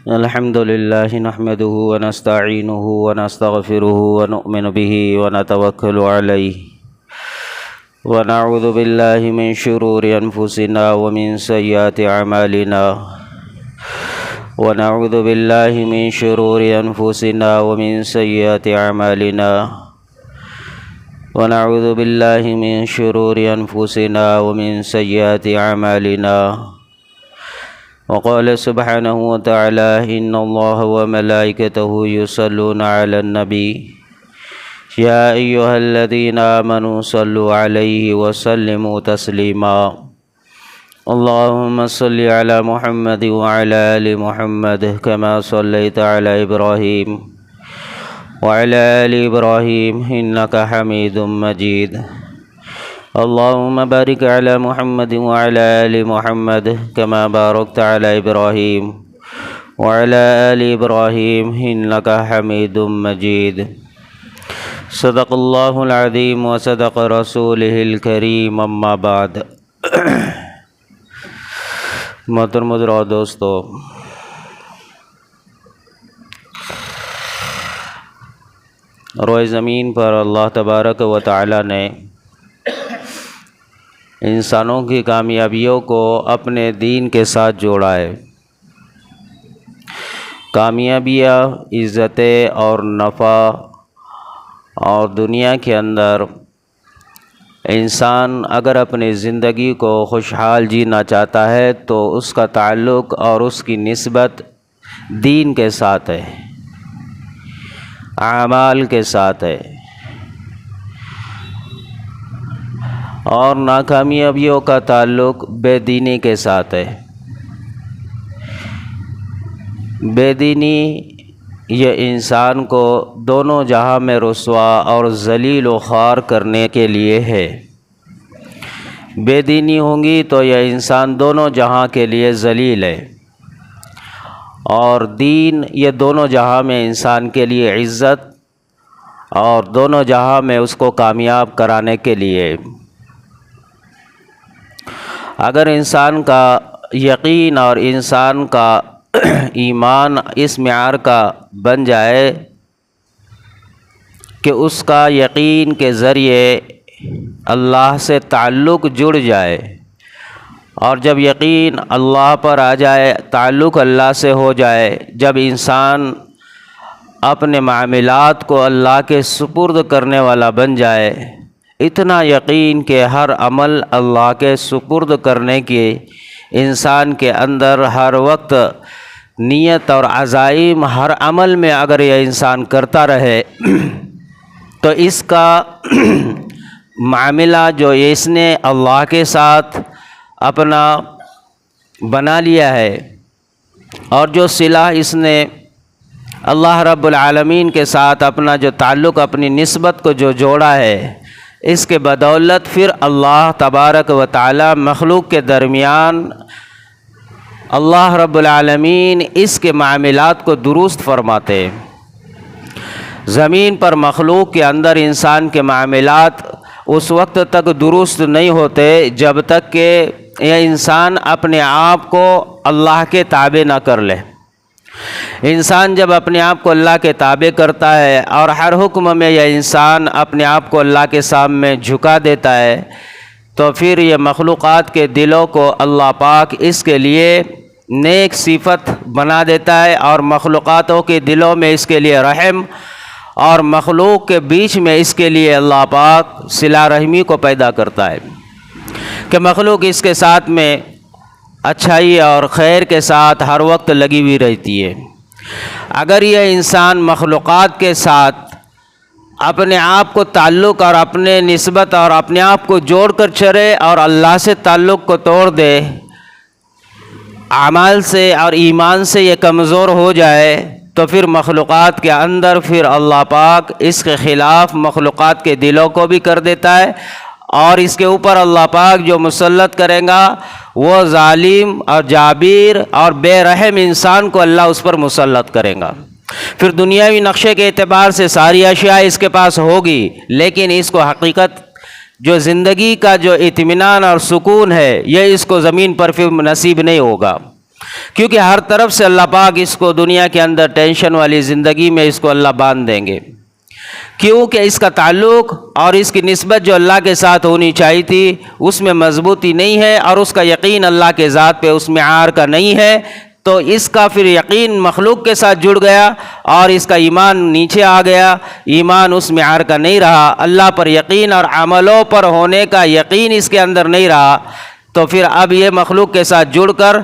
الحمد لله نحمده ونستعينه ونستغفره ونؤمن به ونتوكل عليه ونعوذ بالله من شرور أنفسنا ومن سيئات أعمالنا ونعوذ بالله من شرور أنفسنا ومن سيئات أعمالنا ونعوذ بالله من شرور أنفسنا ومن سيئات أعمالنا وقال سبحانه وتعالى إن الله وملائكته يصلون على النبي يا أيها الذين آمنوا صلوا عليه وسلموا تسليما اللهم صل على محمد وعلى آل محمد كما صليت على إبراهيم وعلى آل إبراهيم إنك حميد مجيد اللهم بارك على محمد وعلى آل محمد كما باركت على إبراهيم وعلى آل إبراهيم إنك حميد مجيد صدق الله العظيم وصدق رسوله الكريم اما بعد محترم اور دوستو، روئے زمین پر اللہ تبارک و تعالی نے انسانوں کی کامیابیوں کو اپنے دین کے ساتھ جوڑا ہے۔ کامیابیاں، عزتیں اور نفع اور دنیا کے اندر انسان اگر اپنی زندگی کو خوشحال جینا چاہتا ہے تو اس کا تعلق اور اس کی نسبت دین کے ساتھ ہے، اعمال کے ساتھ ہے، اور ناکامیابیوں کا تعلق بے دینی کے ساتھ ہے۔ بے دینی یہ انسان کو دونوں جہاں میں رسوا اور ذلیل و خوار کرنے کے لیے ہے۔ بے دینی ہوں گی تو یہ انسان دونوں جہاں کے لیے ذلیل ہے، اور دین یہ دونوں جہاں میں انسان کے لیے عزت اور دونوں جہاں میں اس کو کامیاب کرانے کے لیے۔ اگر انسان کا یقین اور انسان کا ایمان اس معیار کا بن جائے کہ اس کا یقین کے ذریعے اللہ سے تعلق جڑ جائے، اور جب یقین اللہ پر آ جائے، تعلق اللہ سے ہو جائے، جب انسان اپنے معاملات کو اللہ کے سپرد کرنے والا بن جائے، اتنا یقین کہ ہر عمل اللہ کے سپرد کرنے کی انسان کے اندر ہر وقت نیت اور عزائم ہر عمل میں اگر یہ انسان کرتا رہے تو اس کا معاملہ جو اس نے اللہ کے ساتھ اپنا بنا لیا ہے، اور جو صلہ اس نے اللہ رب العالمین کے ساتھ اپنا جو تعلق، اپنی نسبت کو جو جوڑا ہے، اس کے بدولت پھر اللہ تبارک و تعالی مخلوق کے درمیان اللہ رب العالمین اس کے معاملات کو درست فرماتے ہیں۔ زمین پر مخلوق کے اندر انسان کے معاملات اس وقت تک درست نہیں ہوتے جب تک کہ یہ انسان اپنے آپ کو اللہ کے تابع نہ کر لے۔ انسان جب اپنے آپ کو اللہ کے تابع کرتا ہے اور ہر حکم میں یہ انسان اپنے آپ کو اللہ کے سامنے جھکا دیتا ہے، تو پھر یہ مخلوقات کے دلوں کو اللہ پاک اس کے لیے نیک صفت بنا دیتا ہے، اور مخلوقاتوں کے دلوں میں اس کے لیے رحم، اور مخلوق کے بیچ میں اس کے لیے اللہ پاک صلہ رحمی کو پیدا کرتا ہے کہ مخلوق اس کے ساتھ میں اچھائی اور خیر کے ساتھ ہر وقت لگی ہوئی رہتی ہے۔ اگر یہ انسان مخلوقات کے ساتھ اپنے آپ کو تعلق اور اپنے نسبت اور اپنے آپ کو جوڑ کر چلے اور اللہ سے تعلق کو توڑ دے، اعمال سے اور ایمان سے یہ کمزور ہو جائے، تو پھر مخلوقات کے اندر پھر اللہ پاک اس کے خلاف مخلوقات کے دلوں کو بھی کر دیتا ہے، اور اس کے اوپر اللہ پاک جو مسلط کرے گا وہ ظالم اور جابر اور بے رحم انسان کو اللہ اس پر مسلط کرے گا۔ پھر دنیاوی نقشے کے اعتبار سے ساری اشیاء اس کے پاس ہوگی، لیکن اس کو حقیقت جو زندگی کا جو اطمینان اور سکون ہے یہ اس کو زمین پر پھر نصیب نہیں ہوگا۔ کیونکہ ہر طرف سے اللہ پاک اس کو دنیا کے اندر ٹینشن والی زندگی میں اس کو اللہ باندھ دیں گے، کیونکہ اس کا تعلق اور اس کی نسبت جو اللہ کے ساتھ ہونی چاہیے تھی اس میں مضبوطی نہیں ہے، اور اس کا یقین اللہ کے ذات پہ اس معیار کا نہیں ہے، تو اس کا پھر یقین مخلوق کے ساتھ جڑ گیا اور اس کا ایمان نیچے آ گیا، ایمان اس معیار کا نہیں رہا، اللہ پر یقین اور عملوں پر ہونے کا یقین اس کے اندر نہیں رہا، تو پھر اب یہ مخلوق کے ساتھ جڑ کر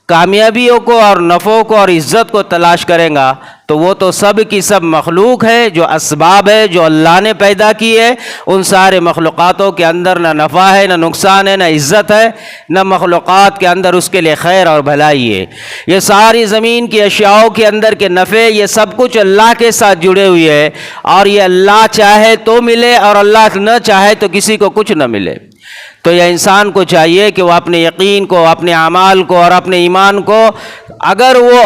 کامیابیوں کو اور نفعوں کو اور عزت کو تلاش کریں گا، تو وہ تو سب کی سب مخلوق ہے، جو اسباب ہے جو اللہ نے پیدا کی ہے، ان سارے مخلوقاتوں کے اندر نہ نفع ہے، نہ نقصان ہے، نہ عزت ہے، نہ مخلوقات کے اندر اس کے لیے خیر اور بھلائی ہے۔ یہ ساری زمین کی اشیاءوں کے اندر کے نفع یہ سب کچھ اللہ کے ساتھ جڑے ہوئے ہے، اور یہ اللہ چاہے تو ملے اور اللہ نہ چاہے تو کسی کو کچھ نہ ملے۔ تو یہ انسان کو چاہیے کہ وہ اپنے یقین کو، اپنے اعمال کو اور اپنے ایمان کو اگر وہ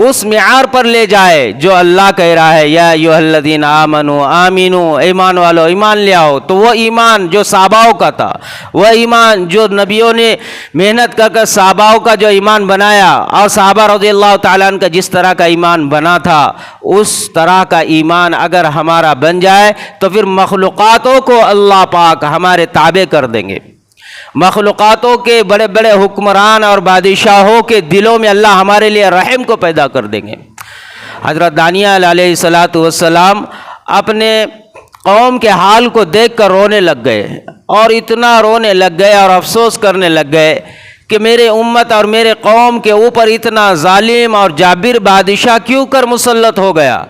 اس معیار پر لے جائے جو اللہ کہہ رہا ہے، یا ایھا الذین آمنوا آمنوا، ایمان والو ایمان لے آؤ، تو وہ ایمان جو صحاباؤں کا تھا، وہ ایمان جو نبیوں نے محنت کر صحاباؤں کا جو ایمان بنایا، اور صحابہ رضی اللہ تعالیٰ عنہ کا جس طرح کا ایمان بنا تھا، اس طرح کا ایمان اگر ہمارا بن جائے تو پھر مخلوقاتوں کو اللہ پاک ہمارے تابع کر دیں گے۔ مخلوقاتوں کے بڑے بڑے حکمران اور بادشاہوں کے دلوں میں اللہ ہمارے لیے رحم کو پیدا کر دیں گے۔ حضرت دانیال علیہ السلام اپنے قوم کے حال کو دیکھ کر رونے لگ گئے، اور اتنا رونے لگ گئے اور افسوس کرنے لگ گئے کہ میرے امت اور میرے قوم کے اوپر اتنا ظالم اور جابر بادشاہ کیوں کر مسلط ہو گیا،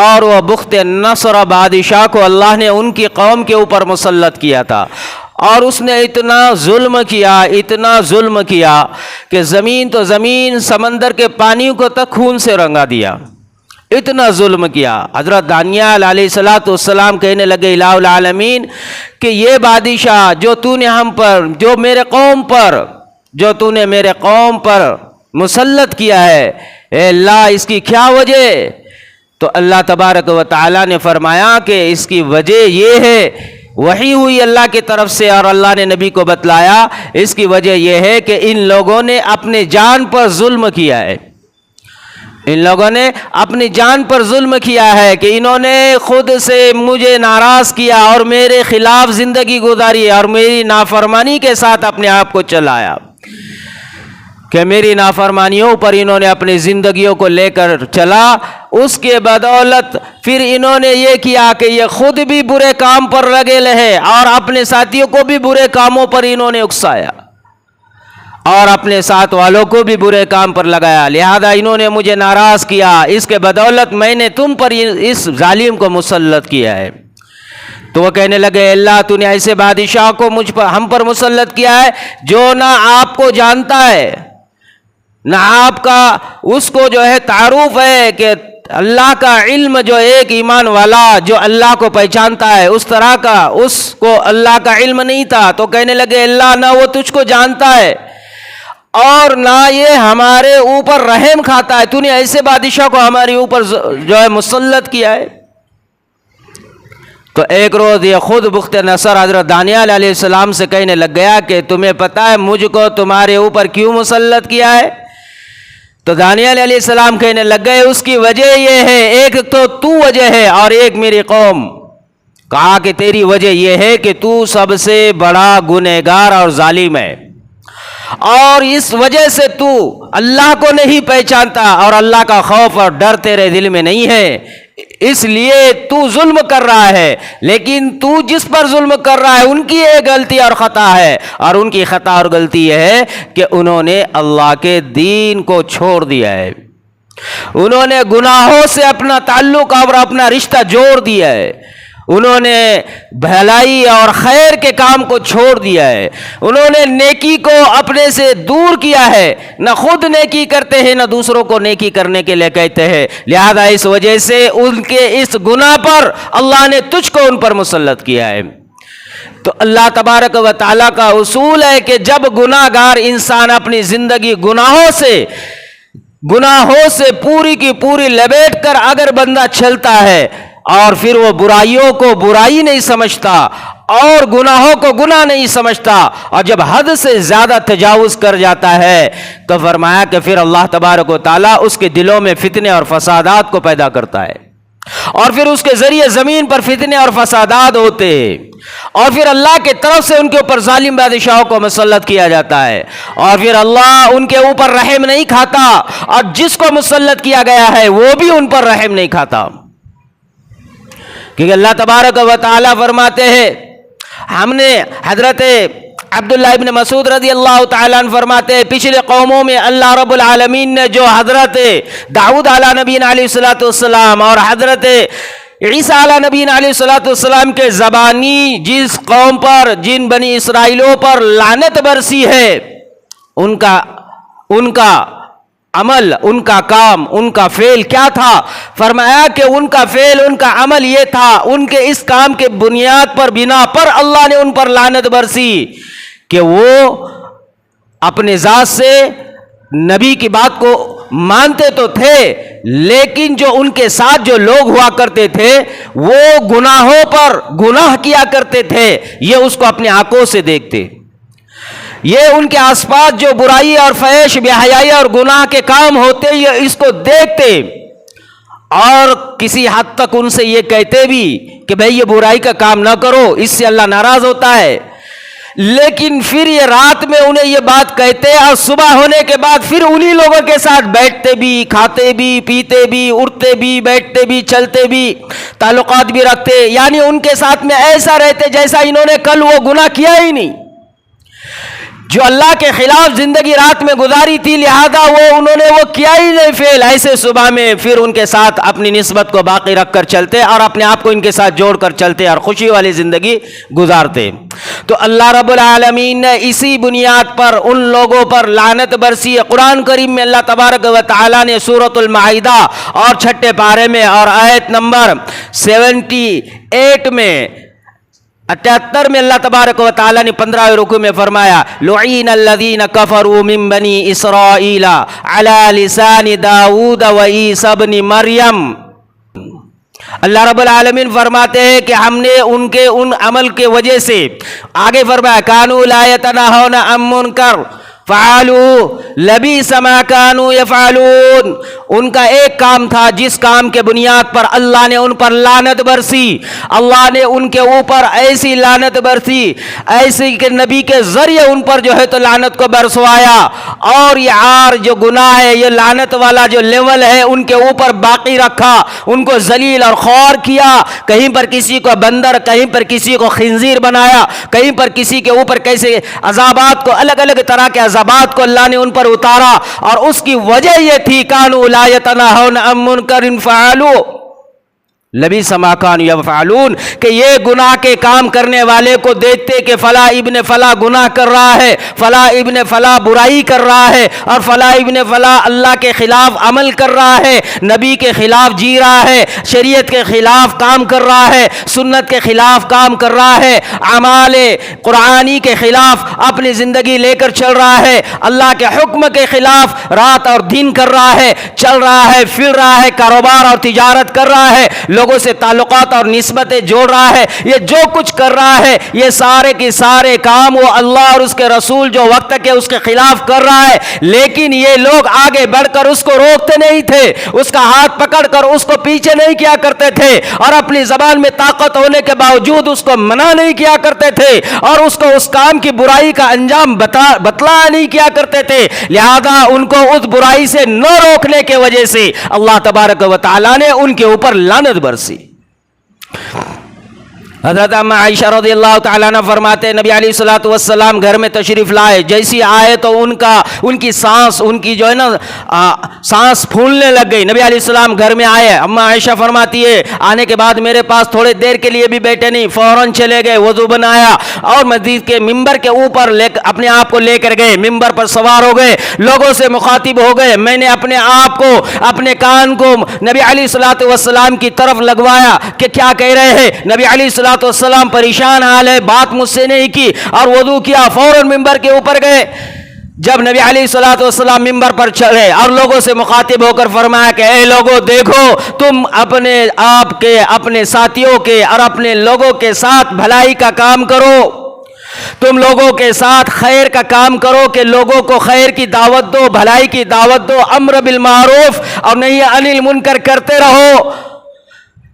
اور وہ بخت نصر بادشاہ کو اللہ نے ان کی قوم کے اوپر مسلط کیا تھا، اور اس نے اتنا ظلم کیا کہ زمین تو زمین سمندر کے پانی کو تک خون سے رنگا دیا، اتنا ظلم کیا۔ حضرت دانیال علیہ السلام کہنے لگے الہ العالمین کہ یہ بادشاہ جو تو نے ہم پر، جو میرے قوم پر مسلط کیا ہے، اے اللہ اس کی کیا وجہ؟ تو اللہ تبارک و تعالیٰ نے فرمایا کہ اس کی وجہ یہ ہے، وحی ہوئی اللہ کی طرف سے اور اللہ نے نبی کو بتلایا، اس کی وجہ یہ ہے کہ ان لوگوں نے اپنے جان پر ظلم کیا ہے، ان لوگوں نے اپنی جان پر ظلم کیا ہے کہ انہوں نے خود سے مجھے ناراض کیا اور میرے خلاف زندگی گزاری اور میری نافرمانی کے ساتھ اپنے آپ کو چلایا، کہ میری نافرمانیوں پر انہوں نے اپنی زندگیوں کو لے کر چلا، اس کے بدولت پھر انہوں نے یہ کیا کہ یہ خود بھی برے کام پر لگے رہے اور اپنے ساتھیوں کو بھی برے کاموں پر انہوں نے اکسایا اور اپنے ساتھ والوں کو بھی برے کام پر لگایا، لہذا انہوں نے مجھے ناراض کیا، اس کے بدولت میں نے تم پر اس ظالم کو مسلط کیا ہے۔ تو وہ کہنے لگے اللہ تو نے ایسے بادشاہ کو ہم پر مسلط کیا ہے جو نہ آپ کو جانتا ہے، نہ آپ کا اس کو جو ہے تعارف ہے کہ اللہ کا علم، جو ایک ایمان والا جو اللہ کو پہچانتا ہے اس طرح کا اس کو اللہ کا علم نہیں تھا۔ تو کہنے لگے اللہ نہ وہ تجھ کو جانتا ہے اور نہ یہ ہمارے اوپر رحم کھاتا ہے، تو نے ایسے بادشاہ کو ہمارے اوپر جو ہے مسلط کیا ہے۔ تو ایک روز یہ خود بخت نصر حضرت دانیال علیہ السلام سے کہنے لگ گیا کہ تمہیں پتہ ہے مجھ کو تمہارے اوپر کیوں مسلط کیا ہے؟ تو دانیال علیہ السلام کہنے لگ گئے اس کی وجہ یہ ہے، ایک تو وجہ ہے اور ایک میری قوم۔ کہا کہ تیری وجہ یہ ہے کہ تو سب سے بڑا گنہگار اور ظالم ہے، اور اس وجہ سے تو اللہ کو نہیں پہچانتا اور اللہ کا خوف اور ڈر تیرے دل میں نہیں ہے، اس لیے تو ظلم کر رہا ہے، لیکن تو جس پر ظلم کر رہا ہے ان کی ایک غلطی اور خطا ہے، اور ان کی خطا اور غلطی یہ ہے کہ انہوں نے اللہ کے دین کو چھوڑ دیا ہے، انہوں نے گناہوں سے اپنا تعلق اور اپنا رشتہ جوڑ دیا ہے، انہوں نے بھلائی اور خیر کے کام کو چھوڑ دیا ہے، انہوں نے نیکی کو اپنے سے دور کیا ہے، نہ خود نیکی کرتے ہیں نہ دوسروں کو نیکی کرنے کے لیے کہتے ہیں، لہذا اس وجہ سے ان کے اس گناہ پر اللہ نے تجھ کو ان پر مسلط کیا ہے۔ تو اللہ تبارک و تعالیٰ کا اصول ہے کہ جب گناہ گار انسان اپنی زندگی گناہوں سے پوری کی پوری لپیٹ کر اگر بندہ چلتا ہے اور پھر وہ برائیوں کو برائی نہیں سمجھتا اور گناہوں کو گناہ نہیں سمجھتا، اور جب حد سے زیادہ تجاوز کر جاتا ہے تو فرمایا کہ پھر اللہ تبارک و تعالیٰ اس کے دلوں میں فتنے اور فسادات کو پیدا کرتا ہے، اور پھر اس کے ذریعے زمین پر فتنے اور فسادات ہوتے ہیں، اور پھر اللہ کے طرف سے ان کے اوپر ظالم بادشاہوں کو مسلط کیا جاتا ہے، اور پھر اللہ ان کے اوپر رحم نہیں کھاتا، اور جس کو مسلط کیا گیا ہے وہ بھی ان پر رحم نہیں کھاتا، کیونکہ اللہ تبارک و تعالیٰ فرماتے ہیں، ہم نے حضرت عبداللہ ابن مسعود رضی اللہ تعالیٰ عنہ فرماتے ہیں، پچھلے قوموں میں اللہ رب العالمین نے جو حضرت داؤد علیہ نبی علیہ السلام اور حضرت عیسیٰ علیہ نبی علیہ السلام کے زبانی جس قوم پر، جن بنی اسرائیلوں پر لعنت برسی ہے، ان کا عمل، ان کا کام، ان کا فعل کیا تھا؟ فرمایا کہ ان کا فعل، ان کا عمل یہ تھا، ان کے اس کام کے بنیاد پر، بنا پر اللہ نے ان پر لعنت برسی کہ وہ اپنے ذات سے نبی کی بات کو مانتے تو تھے، لیکن جو ان کے ساتھ جو لوگ ہوا کرتے تھے وہ گناہوں پر گناہ کیا کرتے تھے، یہ اس کو اپنے آنکھوں سے دیکھتے، یہ ان کے آس پاس جو برائی اور فحش، بے حیائی اور گناہ کے کام ہوتے، یہ اس کو دیکھتے، اور کسی حد تک ان سے یہ کہتے بھی کہ بھئی یہ برائی کا کام نہ کرو، اس سے اللہ ناراض ہوتا ہے، لیکن پھر یہ رات میں انہیں یہ بات کہتے، اور صبح ہونے کے بعد پھر انہی لوگوں کے ساتھ بیٹھتے بھی، کھاتے بھی، پیتے بھی، اٹھتے بھی، بیٹھتے بھی، چلتے بھی، تعلقات بھی رکھتے، یعنی ان کے ساتھ میں ایسا رہتے جیسا انہوں نے کل وہ گناہ کیا ہی نہیں، جو اللہ کے خلاف زندگی رات میں گزاری تھی، لہذا انہوں نے وہ کیا ہی نہیں فعل، ایسے صبح میں پھر ان کے ساتھ اپنی نسبت کو باقی رکھ کر چلتے، اور اپنے آپ کو ان کے ساتھ جوڑ کر چلتے، اور خوشی والی زندگی گزارتے۔ تو اللہ رب العالمین نے اسی بنیاد پر ان لوگوں پر لعنت برسی ہے۔ قرآن کریم میں اللہ تبارک و تعالیٰ نے سورۃ المائدہ اور 6 پارے میں اور آیت نمبر 78 میں 78 میں اللہ تبارک و تعالیٰ نے 15 رکوع میں فرمایا، لعین الذین کفروا من بنی اسرائیل علی لسان داؤد و عیسی ابن مریم۔ اللہ رب العالمین فرماتے ہیں کہ ہم نے ان عمل کے وجہ سے، آگے فرمایا کانوا لا یتناہون عن منکر فعلوا لبئس ما كانوا يفعلون، ان کا ایک کام تھا جس کام کے بنیاد پر اللہ نے ان پر لعنت برسی، اللہ نے ان کے اوپر ایسی لعنت برسی، ایسی کہ نبی کے ذریعے ان پر جو ہے تو لعنت کو برسوایا، اور یہ عار جو گناہ ہے، یہ لعنت والا جو لیول ہے ان کے اوپر باقی رکھا، ان کو ذلیل اور خوار کیا، کہیں پر کسی کو بندر، کہیں پر کسی کو خنزیر بنایا، کہیں پر کسی کے اوپر کیسے عذابات کو، الگ الگ طرح کے عذابات کو اللہ نے ان پر اتارا، اور اس کی وجہ یہ تھی کانوا لا یتناہون عن منکر فعلوا لبئس ما كانوا يفعلون، کہ یہ گناہ کے کام کرنے والے کو دیکھتے کہ فلاں ابن فلاں گناہ کر رہا ہے، فلاں ابن فلاں برائی کر رہا ہے، اور فلاں ابن فلاں اللہ کے خلاف عمل کر رہا ہے، نبی کے خلاف جی رہا ہے، شریعت کے خلاف کام کر رہا ہے، سنت کے خلاف کام کر رہا ہے، اعمال قرآنی کے خلاف اپنی زندگی لے کر چل رہا ہے، اللہ کے حکم کے خلاف رات اور دن کر رہا ہے، چل رہا ہے، پھر رہا ہے، کاروبار اور تجارت کر رہا ہے، لوگوں سے تعلقات اور نسبتیں جوڑ رہا ہے، یہ جو کچھ کر رہا ہے یہ سارے کے سارے کام وہ اللہ اور اس کے رسول جو وقت کے اس کے خلاف کر رہا ہے، لیکن یہ لوگ آگے بڑھ کر اس کو روکتے نہیں تھے، اس کا ہاتھ پکڑ کر اس کو پیچھے نہیں کیا کرتے تھے، اور اپنی زبان میں طاقت ہونے کے باوجود اس کو منع نہیں کیا کرتے تھے، اور اس کو اس کام کی برائی کا انجام بتلا نہیں کیا کرتے تھے، لہذا ان کو اس برائی سے نہ روکنے کے وجہ سے اللہ تبارک و تعالیٰ نے ان کے اوپر لعنت برسی۔ حضرت اما عائشہ رضی اللہ تعالیٰ عنہ فرماتے ہیں نبی علیہ الصلوۃ والسلام گھر میں تشریف لائے، جیسی آئے تو ان کی سانس، ان کی جو ہے نا سانس پھولنے لگ گئی، نبی علیہ السلام گھر میں آئے، اما عائشہ فرماتی ہے آنے کے بعد میرے پاس تھوڑے دیر کے لیے بھی بیٹھے نہیں، فوراً چلے گئے، وضو بنایا اور مسجد کے ممبر کے اوپر اپنے آپ کو لے کر گئے، ممبر پر سوار ہو گئے، لوگوں سے مخاطب ہو گئے، میں نے اپنے آپ کو، اپنے کان کو نبی علیہ الصلوۃ والسلام کی طرف لگوایا کہ کیا کہہ رہے ہیں، نبی علیہ الصلوۃ والسلام پریشان حال ہے، بات مجھ سے نہیں کی، اور وضو کیا، فوراً ممبر کے اوپر گئے، جب نبی علیہ الصلوۃ والسلام ممبر پر چڑھے اور لوگوں سے مخاطب ہو کر فرمایا کہ اے لوگوں دیکھو، تم اپنے آپ کے، اپنے ساتھیوں کے اور اپنے لوگوں کے ساتھ بھلائی کا کام کرو، تم لوگوں کے ساتھ خیر کا کام کرو کہ لوگوں کو خیر کی دعوت دو، بھلائی کی دعوت دو، امر بالمعروف اور نہی عن المنکر کرتے رہو۔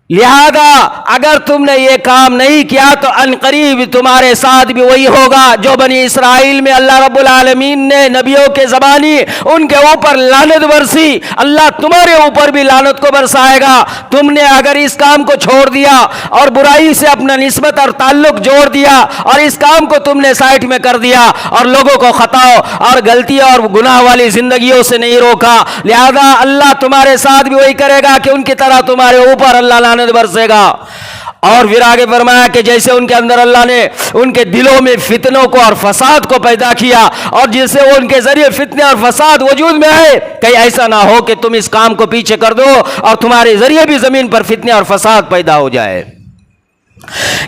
لہذا اگر تم نے یہ کام نہیں کیا تو عنقریب تمہارے ساتھ بھی وہی ہوگا جو بنی اسرائیل میں اللہ رب العالمین نے نبیوں کے زبانی ان کے اوپر لعنت برسی، اللہ تمہارے اوپر بھی لعنت کو برسائے گا۔ تم نے اگر اس کام کو چھوڑ دیا اور برائی سے اپنا نسبت اور تعلق جوڑ دیا اور اس کام کو تم نے سائٹ میں کر دیا اور لوگوں کو خطا اور غلطیوں اور گناہ والی زندگیوں سے نہیں روکا، لہذا اللہ تمہارے ساتھ بھی وہی کرے گا کہ ان کی طرح تمہارے اوپر اللہ لعنت برسے گا۔ اور پھر آگے فرمایا کہ جیسے ان کے اندر اللہ نے ان کے دلوں میں فتنوں کو اور فساد کو پیدا کیا اور جس سے وہ ان کے ذریعے فتنے اور فساد وجود میں آئے، کہیں ایسا نہ ہو کہ تم اس کام کو پیچھے کر دو اور تمہارے ذریعے بھی زمین پر فتنے اور فساد پیدا ہو جائے۔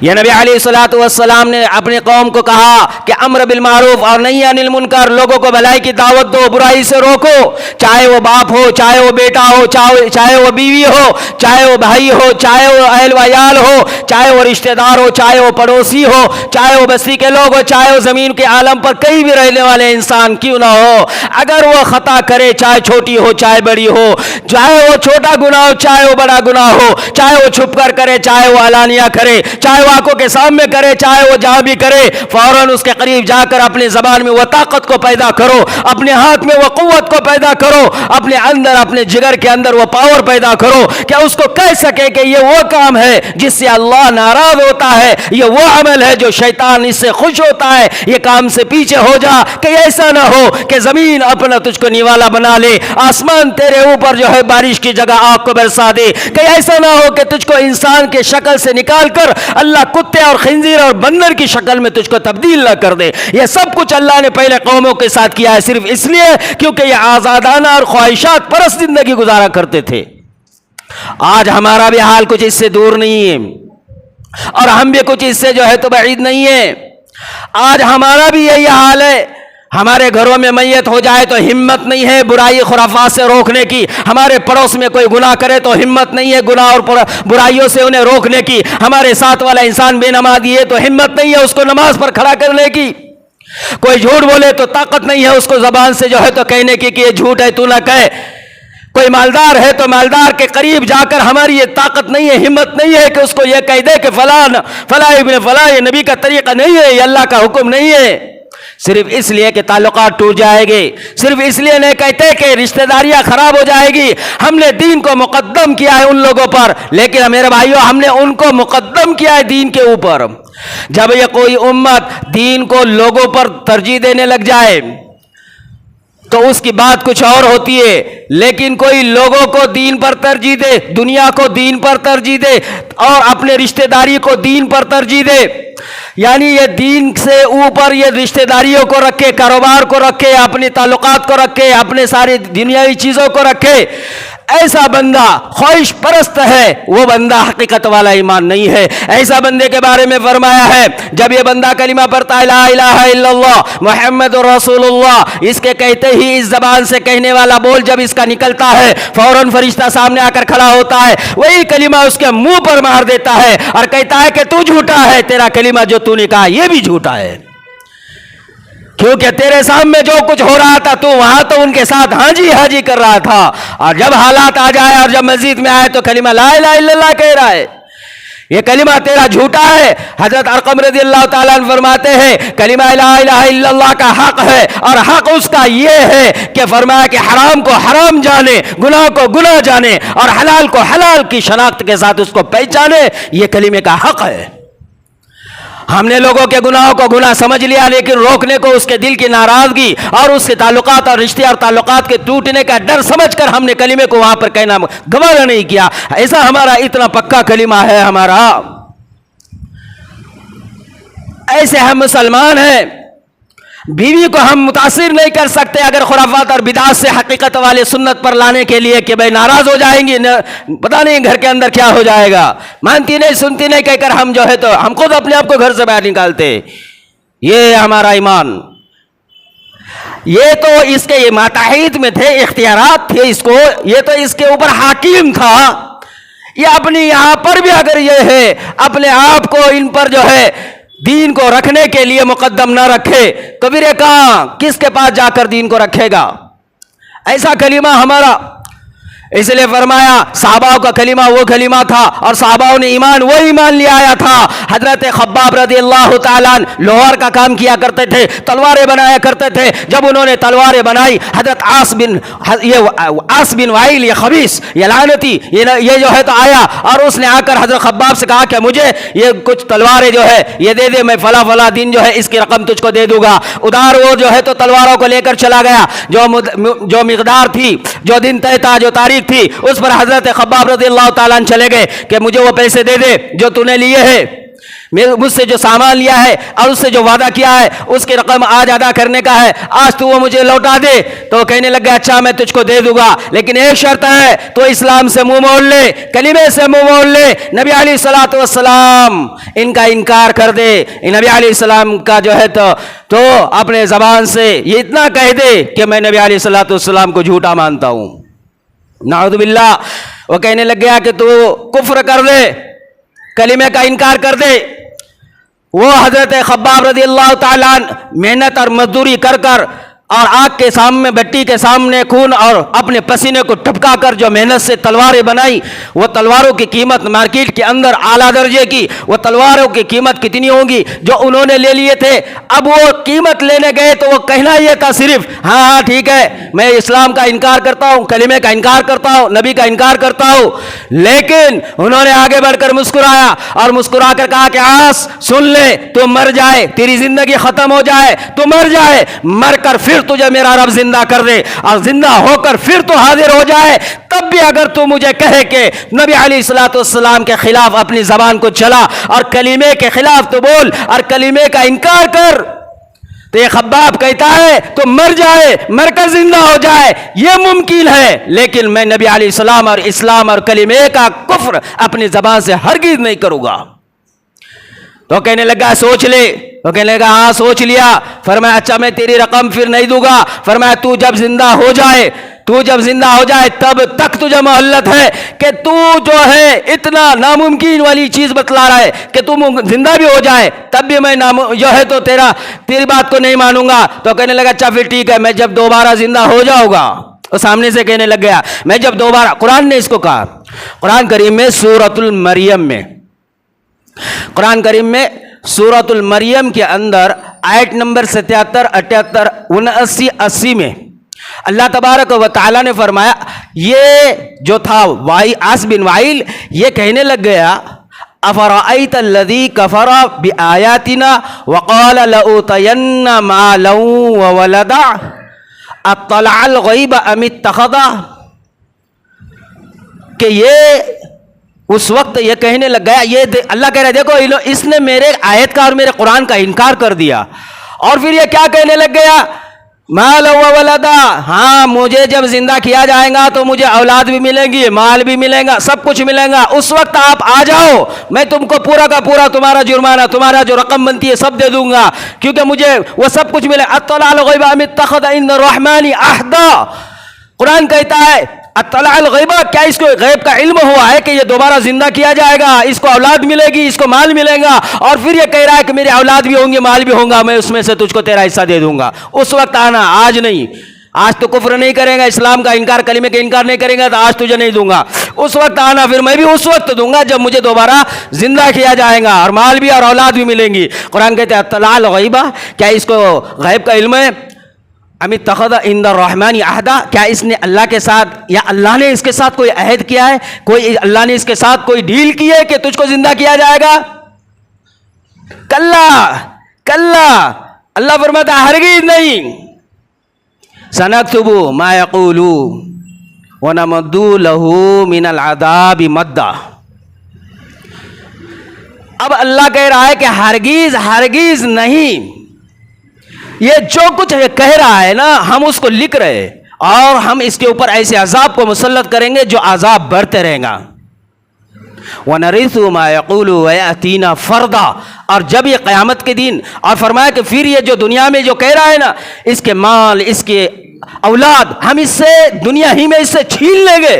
یہ نبی علیہ الصلوۃ والسلام نے اپنی قوم کو کہا کہ امر بالمعروف اور نہی عن المنکر، لوگوں کو بھلائی کی دعوت دو، برائی سے روکو، چاہے وہ باپ ہو، چاہے وہ بیٹا ہو، چاہے وہ بیوی ہو، چاہے وہ بھائی ہو، چاہے وہ اہل و عیال ہو، چاہے وہ رشتہ دار ہو، چاہے وہ پڑوسی ہو، چاہے وہ بستی کے لوگ ہو، چاہے وہ زمین کے عالم پر کہیں بھی رہنے والے انسان کیوں نہ ہو، اگر وہ خطا کرے چاہے چھوٹی ہو چاہے بڑی ہو، چاہے وہ چھوٹا گناہ ہو چاہے وہ بڑا گناہ ہو، چاہے وہ چھپ کر کرے چاہے وہ علانیہ کرے، چاہے وہ آنکھوں کے سامنے کرے چاہے وہ جہاں بھی کرے، فوراً اس کے قریب جا کر اپنے زبان میں وہ طاقت کو پیدا کرو، اپنے ہاتھ میں وہ قوت کو پیدا کرو، اپنے اندر اپنے جگر کے اندر وہ پاور پیدا کرو کہ اس کو کہہ سکے کہ یہ وہ کام ہے جس سے اللہ ناراض ہوتا ہے، یہ وہ عمل ہے جو شیطان اس سے خوش ہوتا ہے، یہ کام سے پیچھے ہو جا کہ ایسا نہ ہو کہ زمین اپنا تجھ کو نیوالا بنا لے، آسمان تیرے اوپر جو ہے بارش کی جگہ آگ کو برسا دے، کہ ایسا نہ ہو کہ تجھ کو انسان کے شکل سے نکال کر اللہ کتے اور خنزیر اور بندر کی شکل میں تجھ کو تبدیل نہ کر دے۔ یہ سب کچھ اللہ نے پہلے قوموں کے ساتھ کیا ہے صرف اس لیے کیونکہ یہ آزادانہ اور خواہشات پرست زندگی گزارا کرتے تھے۔ آج ہمارا بھی حال کچھ اس سے دور نہیں ہے اور ہم بھی کچھ اس سے جو ہے تو بعید نہیں ہے۔ آج ہمارا بھی یہی حال ہے، ہمارے گھروں میں میت ہو جائے تو ہمت نہیں ہے برائی خرافات سے روکنے کی، ہمارے پڑوس میں کوئی گناہ کرے تو ہمت نہیں ہے گناہ اور برائیوں سے انہیں روکنے کی، ہمارے ساتھ والا انسان بے نمازی ہے تو ہمت نہیں ہے اس کو نماز پر کھڑا کرنے کی، کوئی جھوٹ بولے تو طاقت نہیں ہے اس کو زبان سے جو ہے تو کہنے کی کہ یہ جھوٹ ہے تو نہ کہے، کوئی مالدار ہے تو مالدار کے قریب جا کر ہماری یہ طاقت نہیں ہے، ہمت نہیں ہے کہ اس کو یہ کہہ دے کہ فلاں ابن فلاں یہ نبی کا طریقہ نہیں ہے، یہ اللہ کا حکم نہیں ہے، صرف اس لیے کہ تعلقات ٹوٹ جائے گے، صرف اس لیے نہیں کہتے کہ رشتہ داریاں خراب ہو جائے گی۔ ہم نے دین کو مقدم کیا ہے ان لوگوں پر، لیکن میرے بھائیوں ہم نے ان کو مقدم کیا ہے دین کے اوپر۔ جب یہ کوئی امت دین کو لوگوں پر ترجیح دینے لگ جائے تو اس کی بات کچھ اور ہوتی ہے، لیکن کوئی لوگوں کو دین پر ترجیح دے، دنیا کو دین پر ترجیح دے اور اپنے رشتہ داری کو دین پر ترجیح دے، یعنی یہ دین سے اوپر یہ رشتہ داریوں کو رکھے، کاروبار کو رکھے، اپنے تعلقات کو رکھے، اپنے سارے دنیاوی چیزوں کو رکھے، ایسا بندہ خواہش پرست ہے، وہ بندہ حقیقت والا ایمان نہیں ہے۔ ایسا بندے کے بارے میں فرمایا ہے جب یہ بندہ کلمہ پڑھتا ہے لا الہ الا اللہ محمد رسول اللہ، اس کے کہتے ہی اس زبان سے کہنے والا بول جب اس کا نکلتا ہے فوراً فرشتہ سامنے آ کر کھڑا ہوتا ہے، وہی کلمہ اس کے منہ پر مار دیتا ہے اور کہتا ہے کہ تو جھوٹا ہے، تیرا کلمہ جو تو نے کہا یہ بھی جھوٹا ہے، کیونکہ تیرے سامنے جو کچھ ہو رہا تھا تو وہاں تو ان کے ساتھ ہاں جی کر رہا تھا، اور جب حالات آ جائے اور جب مسجد میں آئے تو کلمہ لا الہ الا اللہ کہہ رہا ہے، یہ کلمہ تیرا جھوٹا ہے۔ حضرت ارقم رضی اللہ تعالیٰ عنہ فرماتے ہیں کلمہ لا الہ الا اللہ کا حق ہے، اور حق اس کا یہ ہے کہ فرمایا کہ حرام کو حرام جانے، گناہ کو گناہ جانے اور حلال کو حلال کی شناخت کے ساتھ اس کو پہچانے، یہ کلمے کا حق ہے۔ ہم نے لوگوں کے گناہوں کو گناہ سمجھ لیا، لیکن روکنے کو اس کے دل کی ناراضگی اور اس کے تعلقات اور رشتے اور تعلقات کے ٹوٹنے کا ڈر سمجھ کر ہم نے کلمے کو وہاں پر کہنا گوارا نہیں کیا۔ ایسا ہمارا اتنا پکا کلمہ ہے ہمارا، ایسے ہم مسلمان ہیں۔ بیوی کو ہم متاثر نہیں کر سکتے اگر خرافات اور بدعات سے حقیقت والے سنت پر لانے کے لیے کہ بھائی ناراض ہو جائیں گی، پتہ نہیں گھر کے اندر کیا ہو جائے گا، مانتی نہیں سنتی نہیں کہہ کر ہم جو ہے تو ہم خود اپنے آپ کو گھر سے باہر نکالتے، یہ ہمارا ایمان۔ یہ تو اس کے ماتحت میں تھے، اختیارات تھے اس کو، یہ تو اس کے اوپر حاکم تھا. یہ اپنی یہاں پر بھی اگر یہ ہے اپنے آپ کو ان پر جو ہے دین کو رکھنے کے لیے مقدم نہ رکھے تو پھر یہ کہاں کس کے پاس جا کر دین کو رکھے گا؟ ایسا کلمہ ہمارا، اس لیے فرمایا صحابہ کا کلمہ وہ کلمہ تھا اور صحابہ نے ایمان وہ ایمان لے آیا تھا. حضرت خباب رضی اللہ تعالیٰ لوہار کا کام کیا کرتے تھے، تلواریں بنایا کرتے تھے. جب انہوں نے تلواریں بنائی، حضرت عاص بن وائل یہ خبیث یہ لعنتی یہ جو ہے تو آیا اور اس نے آ کر حضرت خباب سے کہا کہ مجھے یہ کچھ تلواریں جو ہے یہ دے دے، میں فلاں فلاں دن جو ہے اس کی رقم تجھ کو دے دوں گا. ادھر وہ جو ہے تو تلواروں کو لے کر چلا گیا. جو مقدار تھی، جو دن طے تھا، جو تاریخ تھی، اس پر حضرت خباب رضی اللہ تعالیٰ چلے گئے کہ مجھے وہ پیسے دے دے جو تو نے لیے ہیں، مجھ سے جو سامان لیا ہے اور اس سے جو وعدہ کیا ہے اس کی رقم آج ادا کرنے کا ہے، آج تو وہ مجھے لوٹا دے. تو کہنے لگا اچھا میں تجھ کو دے دوں گا، لیکن ایک شرط ہے، تو اسلام سے منہ موڑ لے، کلمے سے منہ موڑ لے، نبی علیہ الصلوۃ والسلام ان کا انکار کر دے. نبی علیہ السلام کا جو ہے تو اپنے زبان سے یہ اتنا کہہ دے کہ میں نبی علیہ الصلوۃ والسلام کو جھوٹا مانتا ہوں. نعوذ باللہ. وہ کہنے لگ گیا کہ تو کفر کر دے، کلمے کا انکار کر دے. وہ حضرت خباب رضی اللہ تعالیٰ محنت اور مزدوری کر کر اور آگ کے سامنے، بٹی کے سامنے خون اور اپنے پسینے کو ٹپکا کر جو محنت سے تلواریں بنائی، وہ تلواروں کی قیمت مارکیٹ کے اندر اعلیٰ درجے کی، وہ تلواروں کی قیمت کتنی ہوگی جو انہوں نے لے لیے تھے. اب وہ قیمت لینے گئے تو وہ کہنا یہ تھا صرف ہاں ٹھیک ہے میں اسلام کا انکار کرتا ہوں، کلمے کا انکار کرتا ہوں، نبی کا انکار کرتا ہوں. لیکن انہوں نے آگے بڑھ کر مسکرایا اور مسکرا کر کہا کہ عاص سن لے، تو مر جائے، تیری زندگی ختم ہو جائے، تو مر جائے، مر کر پھر تجھے میرا رب زندہ کر دے اور زندہ ہو کر پھر تو حاضر ہو جائے، تب بھی اگر تو مجھے کہے کہ نبی علیہ الصلوۃ والسلام کے خلاف اپنی زبان کو چلا اور کلمے کے خلاف تو بول اور کلمے کا انکار کر، تو یہ خباب کہتا ہے تو مر جائے، مر کر زندہ ہو جائے، یہ ممکن ہے، لیکن میں نبی علیہ السلام اور اسلام اور کلمے کا کفر اپنی زبان سے ہرگز نہیں کروں گا. تو کہنے لگا سوچ لے، تو کہنے لگا ہاں سوچ لیا. فرمایا اچھا میں تیری رقم پھر نہیں دوں گا. فرمایا تو جب زندہ ہو جائے تب تک تجھے مہلت ہے کہ تو جو ہے اتنا ناممکن والی چیز بتلا رہا ہے کہ تم زندہ بھی ہو جائے تب بھی میں جو ہے تو تیری بات کو نہیں مانوں گا. تو کہنے لگا اچھا پھر ٹھیک ہے، میں جب دوبارہ زندہ ہو جاؤں گا. تو سامنے سے کہنے لگ گیا میں جب دوبارہ، قرآن نے اس کو کہا، قرآن کریم میں سورۃ المریم میں، قرآن کریم میں سورۃ المریم کے اندر آیت نمبر 77، 78، 79، 80 میں اللہ تبارک و تعالیٰ نے فرمایا، یہ جو تھا عاص بن وائل یہ کہنے لگ گیا افرأیت الذی کفر بآیاتنا وقال لأوتین مالا وولدا اطلع الغیب ام اتخذ، کہ یہ اس وقت یہ کہنے لگ گیا، یہ اللہ کہہ رہا ہے دیکھو اس نے میرے آیت کا اور میرے قرآن کا انکار کر دیا، اور پھر یہ کیا کہنے لگ گیا مال و ولدا، ہاں مجھے جب زندہ کیا جائے گا تو مجھے اولاد بھی ملے گی، مال بھی ملے گا، سب کچھ ملے گا، اس وقت آپ آ جاؤ، میں تم کو پورا کا پورا تمہارا جرمانہ، تمہارا جو رقم بنتی ہے سب دے دوں گا، کیونکہ مجھے وہ سب کچھ ملے. اطلع الغیب ام اتخذ عند الرحمن عہدا، قرآن کہتا ہے اطلع الغیب، کیا اس کو غیب کا علم ہوا ہے کہ یہ دوبارہ زندہ کیا جائے گا، اس کو اولاد ملے گی، اس کو مال ملے گا، اور پھر یہ کہہ رہا ہے کہ میرے اولاد بھی ہوں گے، مال بھی ہوگا، میں اس میں سے تجھ کو تیرا حصہ دے دوں گا. اس وقت آنا، آج نہیں. آج تو کفر نہیں کرے گا، اسلام کا انکار، کلمے کا انکار نہیں کرے گا تو آج تجھے نہیں دوں گا. اس وقت آنا، پھر میں بھی اس وقت دوں گا جب مجھے دوبارہ زندہ کیا جائے گا اور مال بھی اور اولاد بھی ملیں گی. قرآن کہتے ہیں اطلع الغیب، کیا اس کو غیب کا علم ہے، ام اتخذ عند الرحمن عہدا، کیا اس نے اللہ کے ساتھ یا اللہ نے اس کے ساتھ کوئی عہد کیا ہے، کوئی اللہ نے اس کے ساتھ کوئی ڈیل کی ہے کہ تجھ کو زندہ کیا جائے گا. کلا، اللہ فرماتا ہے ہرگز نہیں. سنکتب ما یقول ونمد له من العذاب مدا. اب اللہ کہہ رہا ہے کہ ہرگز نہیں، یہ جو کچھ کہہ رہا ہے نا ہم اس کو لکھ رہے اور ہم اس کے اوپر ایسے عذاب کو مسلط کریں گے جو عذاب بڑھتے رہے گا. وَنَرِثُ مَا يَقُولُ وَيَأْتِينَا فَرْدًا، اور جب یہ قیامت کے دن، اور فرمایا کہ پھر یہ جو دنیا میں جو کہہ رہا ہے نا، اس کے مال، اس کے اولاد، ہم اس سے دنیا ہی میں اس سے چھین لیں گے.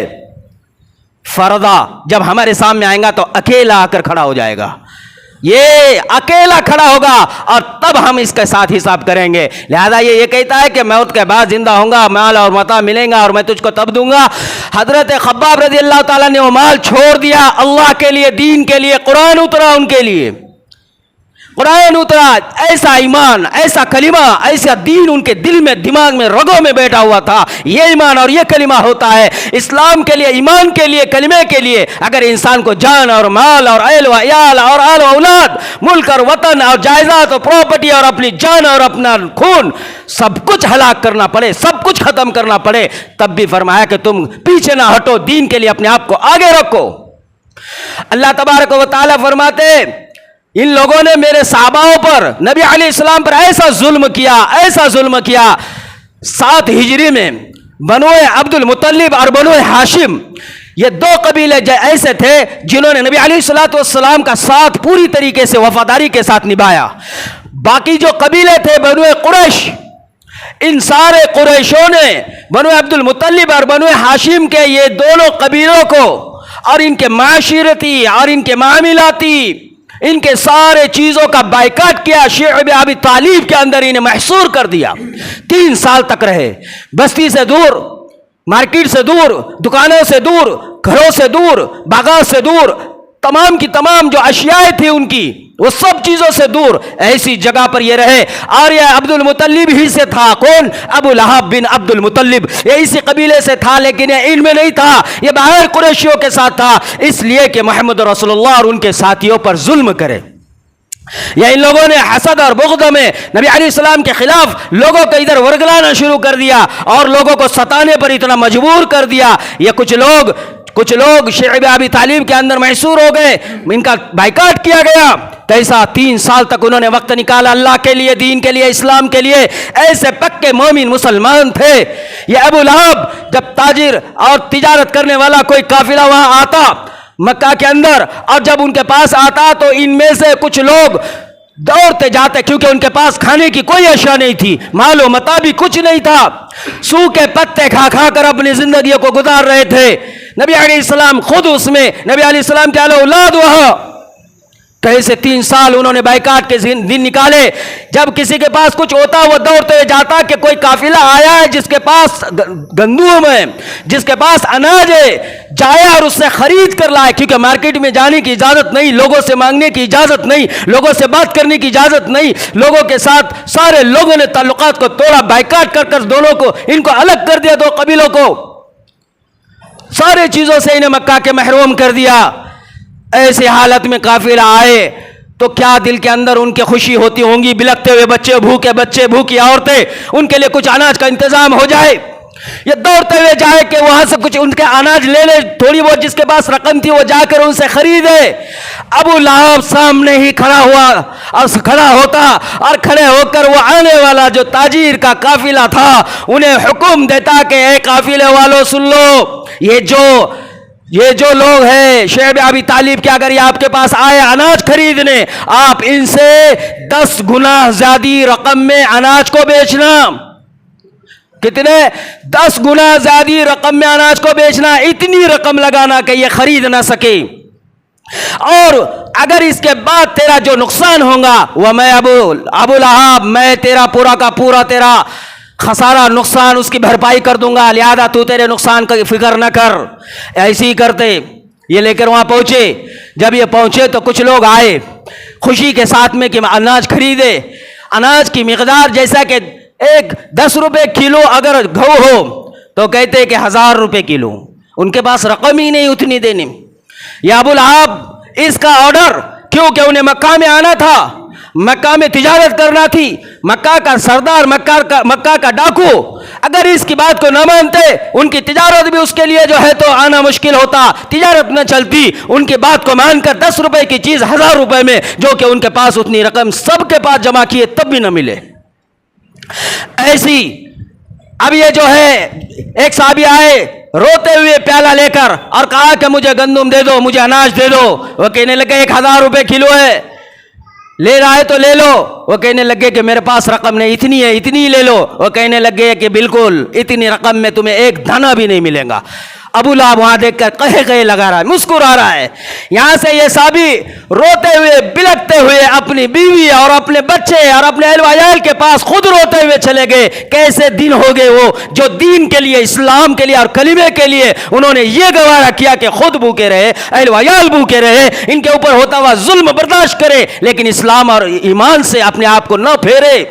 فردا، جب ہمارے سامنے آئے گا تو اکیلا آ کر کھڑا ہو جائے گا، یہ اکیلا کھڑا ہوگا، اور تب ہم اس کے ساتھ حساب کریں گے. لہذا یہ کہتا ہے کہ موت کے بعد زندہ ہوں گا، مال اور متاع ملیں گا، اور میں تجھ کو تب دوں گا. حضرت خباب رضی اللہ تعالیٰ نے وہ مال چھوڑ دیا اللہ کے لیے، دین کے لیے. قرآن اترا ان کے لیے، قرآن اترا، ایسا ایمان، ایسا کلمہ، ایسا دین ان کے دل میں، دماغ میں، رگوں میں بیٹھا ہوا تھا. یہ ایمان اور یہ کلمہ ہوتا ہے. اسلام کے لیے، ایمان کے لیے، کلمے کے لیے اگر انسان کو جان اور مال اور اہل و عیال اور آل و اولاد، ملک اور وطن اور جائیداد اور پراپرٹی اور اپنی جان اور اپنا خون سب کچھ ہلاک کرنا پڑے، سب کچھ ختم کرنا پڑے، تب بھی فرمایا کہ تم پیچھے نہ ہٹو، دین کے لیے اپنے آپ کو آگے رکھو. اللہ تبارک و تعالیٰ فرماتے ان لوگوں نے میرے صحاباؤں پر، نبی علیہ السلام پر ایسا ظلم کیا، ایسا ظلم کیا. 7 ہجری میں بنو عبد المطلب اور بنو ہاشم، یہ 2 قبیلے ایسے تھے جنہوں نے نبی علیہ السلام کا ساتھ پوری طریقے سے وفاداری کے ساتھ نبھایا. باقی جو قبیلے تھے بنو قریش، ان سارے قریشوں نے بنو عبد المطلب اور بنو ہاشم کے یہ دونوں قبیلوں کو اور ان کے معاشرتی اور ان کے معاملاتی، ان کے سارے چیزوں کا بائیکاٹ کیا. شعب ابی طالب کے اندر انہیں محصور کر دیا. 3 سال تک رہے، بستی سے دور، مارکیٹ سے دور، دکانوں سے دور، گھروں سے دور، باغات سے دور، تمام کی تمام جو اشیاء تھی ان کی، وہ سب چیزوں سے دور، ایسی جگہ پر یہ رہے. اور یہ عبد المطلب ہی سے تھا. کون؟ ابو لہب بن عبد المطلب، یہ اسی قبیلے سے تھا، لیکن یہ ان میں نہیں تھا، یہ باہر قریشیوں کے ساتھ تھا، اس لیے کہ محمد رسول اللہ اور ان کے ساتھیوں پر ظلم کرے. یا ان لوگوں نے حسد اور بغض میں نبی علیہ السلام کے خلاف لوگوں کو ادھر ورگلانا شروع کر دیا اور لوگوں کو ستانے پر اتنا مجبور کر دیا. یہ کچھ لوگ شعب ابی طالب کے اندر محصور ہو گئے، ان کا بائیکاٹ کیا گیا. کیسا 3 سال تک انہوں نے وقت نکالا اللہ کے لیے، دین کے لیے، اسلام کے لیے. ایسے پکے مومن مسلمان تھے. یہ ابو لہب جب تاجر اور تجارت کرنے والا کوئی قافلہ وہاں آتا مکہ کے اندر، اور جب ان کے پاس آتا تو ان میں سے کچھ لوگ دوڑتے جاتے، کیونکہ ان کے پاس کھانے کی کوئی اشیاء نہیں تھی، مال و متاع بھی کچھ نہیں تھا، سوکھے پتے کھا کھا کر اپنی زندگیوں کو گزار رہے تھے. نبی علیہ السلام خود اس میں، نبی علیہ السلام کے اولاد وہاں. کیسے 3 سال انہوں نے بائیکاٹ کے دن نکالے. جب کسی کے پاس کچھ ہوتا وہ دوڑتے ہوئے جاتا کہ کوئی قافلہ آیا ہے جس کے پاس گندم ہے، جس کے پاس اناج ہے، جائے اور اس سے خرید کر لائے، کیونکہ مارکیٹ میں جانے کی اجازت نہیں، لوگوں سے مانگنے کی اجازت نہیں، لوگوں سے بات کرنے کی اجازت نہیں. لوگوں کے ساتھ سارے لوگوں نے تعلقات کو توڑا، بائیکاٹ کر کر دونوں کو، ان کو الگ کر دیا، 2 قبیلوں کو، سارے چیزوں سے انہیں مکہ کے محروم کر دیا. ایسی حالت میں قافلہ آئے تو کیا دل کے اندر ان کی خوشی ہوتی ہوں گی، بلکتے ہوئے بچے، بھوکی عورتیں، ان کے لیے کچھ اناج کا انتظام ہو جائے. یہ دوڑتے ہوئے جائے کہ وہاں سے کچھ ان کے اناج لے لے، تھوڑی بہت جس کے پاس رقم تھی وہ جا کر ان سے خریدے. ابو لہب سامنے ہی کھڑا ہوتا اور کھڑے ہو کر وہ آنے والا جو تاجر کا قافلہ تھا انہیں حکم دیتا کہ اے قافلے والوں سن لو، یہ جو لوگ ہیں شعب ابی طالب کے، اگر یہ آپ کے پاس آئے اناج خریدنے، آپ ان سے 10 گنا زیادہ رقم میں اناج کو بیچنا. کتنے؟ 10 گنا زیادہ رقم میں اناج کو بیچنا، اتنی رقم لگانا کہ یہ خرید نہ سکے. اور اگر اس کے بعد تیرا جو نقصان ہوگا وہ میں ابو لہب، میں تیرا پورا کا پورا تیرا خسارہ نقصان اس کی بھرپائی کر دوں گا، لہذا تو تیرے نقصان کا فکر نہ کر. ایسے ہی کرتے یہ لے کر وہاں پہنچے. جب یہ پہنچے تو کچھ لوگ آئے خوشی کے ساتھ میں کہ اناج خریدے. اناج کی مقدار جیسا کہ 10 روپے کلو اگر گھؤں ہو تو کہتے کہ 1000 روپے کلو، ان کے پاس رقم ہی نہیں اتنی دینے. یا ابو لہب اس کا آرڈر، کیونکہ انہیں مکہ میں آنا تھا، مکہ میں تجارت کرنا تھی، مکہ کا سردار، مکہ کا ڈاکو اگر اس کی بات کو نہ مانتے، ان کی تجارت بھی اس کے لیے جو ہے تو آنا مشکل ہوتا، تجارت نہ چلتی. ان کی بات کو مان کر 10 روپے کی چیز 1000 روپے میں، جو کہ ان کے پاس اتنی رقم سب کے پاس جمع کیے تب بھی نہ ملے. ایسی اب یہ جو ہے ایک صحابی آئے روتے ہوئے پیالہ لے کر اور کہا کہ مجھے گندم دے دو، مجھے اناج دے دو. وہ کہنے لگے 1000 روپے کلو ہے، لے رہا ہے تو لے لو. وہ کہنے لگے کہ میرے پاس رقم نہیں، اتنی ہے، اتنی لے لو. وہ کہنے لگے کہ بالکل اتنی رقم میں تمہیں ایک دانہ بھی نہیں ملے گا. ابو لہب وہاں دیکھ کر کہے لگا رہا ہے، مسکرا رہا ہے. یہاں سے یہ صحابی روتے ہوئے بلکتے ہوئے اپنی بیوی اور اپنے بچے اور اپنے اہل و عیال کے پاس خود روتے ہوئے چلے گئے. کیسے دن ہو گئے وہ جو دین کے لیے، اسلام کے لیے اور کلمے کے لیے انہوں نے یہ گوارا کیا کہ خود بھوکے رہے، اہل و عیال بھوکے رہے، ان کے اوپر ہوتا ہوا ظلم برداشت کرے، لیکن اسلام اور ایمان سے اپنے آپ کو نہ پھیرے.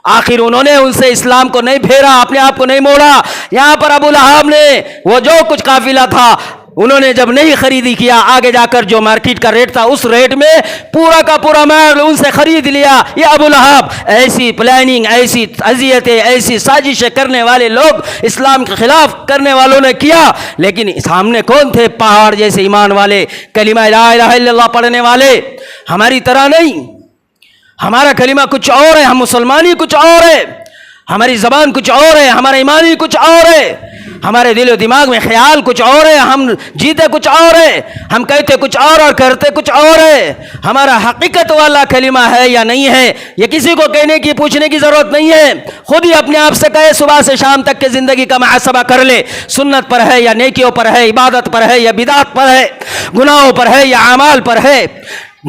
آخر انہوں نے ان سے اسلام کو نہیں پھیرا، اپنے آپ کو نہیں موڑا. یہاں پر ابو لہب نے وہ جو کچھ قافلہ تھا انہوں نے جب نہیں خریدی کیا، آگے جا کر جو مارکیٹ کا ریٹ تھا اس ریٹ میں پورا کا پورا مال ان سے خرید لیا. یہ ابو لہب ایسی پلاننگ، ایسی اذیتیں، ایسی سازشیں کرنے والے لوگ اسلام کے خلاف کرنے والوں نے کیا. لیکن سامنے کون تھے؟ پہاڑ جیسے ایمان والے، کلمہ لا الہ الا اللہ پڑھنے والے. ہماری طرح نہیں، ہمارا کلمہ کچھ اور ہے، ہم مسلمانی کچھ اور ہے، ہماری زبان کچھ اور ہے، ہمارا ایمانی کچھ اور ہے، ہمارے دل و دماغ میں خیال کچھ اور ہے، ہم جیتے کچھ اور ہے، ہم کہتے کچھ اور کرتے کچھ اور ہے. ہمارا حقیقت والا کلمہ ہے یا نہیں ہے یہ کسی کو کہنے کی، پوچھنے کی ضرورت نہیں ہے. خود ہی اپنے آپ سے کہے، صبح سے شام تک کے زندگی کا محاسبہ کر لے، سنت پر ہے یا نیکیوں پر ہے، عبادت پر ہے یا بدعت پر ہے، گناہوں پر ہے یا اعمال پر ہے،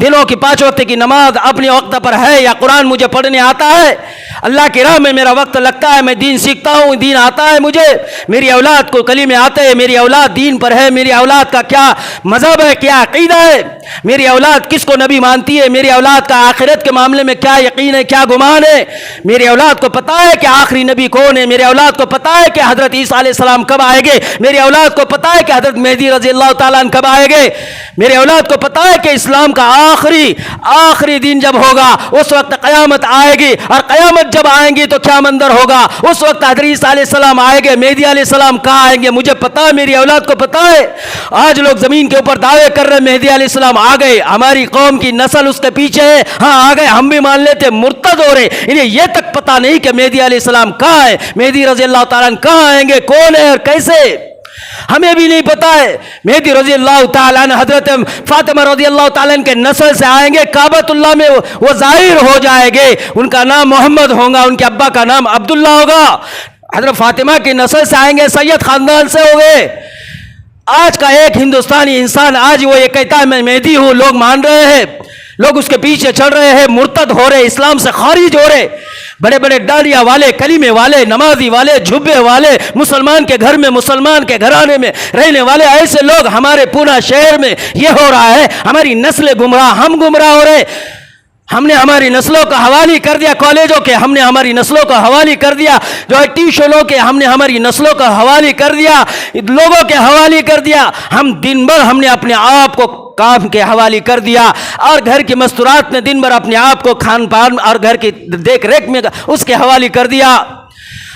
دنوں کی 5 وقت کی نماز اپنے وقت پر ہے یا قرآن مجھے پڑھنے آتا ہے، اللہ کی راہ میں میرا وقت لگتا ہے، میں دین سیکھتا ہوں، دین آتا ہے مجھے، میری اولاد کو کلمے آتے ہیں، میری اولاد دین پر ہے، میری اولاد کا کیا مذہب ہے، کیا عقیدہ ہے، میری اولاد کس کو نبی مانتی ہے، میری اولاد کا آخرت کے معاملے میں کیا یقین ہے، کیا گمان ہے، میری اولاد کو پتہ ہے کہ آخری نبی کون ہے، میری اولاد کو پتہ ہے کہ حضرت عیسیٰ علیہ السلام کب آئیں گے، میری اولاد کو پتہ ہے کہ حضرت مہدی رضی اللہ تعالیٰ عنہ کب آئیں گے، میرے اولاد کو پتہ ہے کہ اسلام کا آخری دن جب ہوگا اس وقت قیامت آئے گی، اور قیامت جب آئیں گی تو کیا منظر ہوگا، اس وقت حضرت عیسیٰ علیہ السلام آئیں گے، مہدی علیہ السلام کہاں آئیں گے، مجھے پتا ہے، میری اولاد کو پتا ہے. آج لوگ زمین کے اوپر دعوے کر رہے مہدی علیہ السلام آ گئے، ہماری قوم کی نسل اس کے پیچھے ہے، ہاں آ گئے، ہم بھی مان لیتے، مرتد ہو رہے. انہیں یہ تک پتا نہیں کہ مہدی علیہ السلام کہاں ہے، مہدی رضی اللہ تعالیٰ کہاں آئیں گے، کون ہے اور کیسے، ہمیں بھی نہیں پتا ہے. مہدی رضی اللہ تعالیٰ عنہ حضرت فاطمہ رضی اللہ تعالیٰ عنہ کے نسل سے آئیں گے، کعبۃ اللہ میں وہ ظاہر ہو جائیں گے، ان کا نام محمد ہوگا، ان کے ابا کا نام عبداللہ ہوگا. حضرت فاطمہ کی نسل سے آئیں گے، سید خاندان سے ہو گئے. آج کا ایک ہندوستانی انسان آج وہ یہ کہتا ہے میں مہدی ہوں، لوگ مان رہے ہیں، لوگ اس کے پیچھے چل رہے ہیں، مرتد ہو رہے، اسلام سے خارج ہو رہے. بڑے بڑے ڈالیاں والے، کلیمے والے، نمازی والے، جھبے والے، مسلمان کے گھر میں، مسلمان کے گھرانے میں رہنے والے ایسے لوگ ہمارے پونا شہر میں یہ ہو رہا ہے. ہماری نسلیں گمراہ، ہم گمراہ ہو رہے. ہم نے ہماری نسلوں کا حوالے کر دیا کالجوں کے، ہم نے ہماری نسلوں کا حوالے کر دیا جو ہے ٹیوشنوں کے، ہم نے ہماری نسلوں کا حوالے کر دیا، لوگوں کے حوالے کر دیا. ہم دن بھر ہم نے اپنے آپ کو کام کے حوالے کر دیا، اور گھر کی مستورات میں دن بھر اپنے آپ کو کھان پان اور گھر کی دیکھ ریکھ میں اس کے حوالے کر دیا.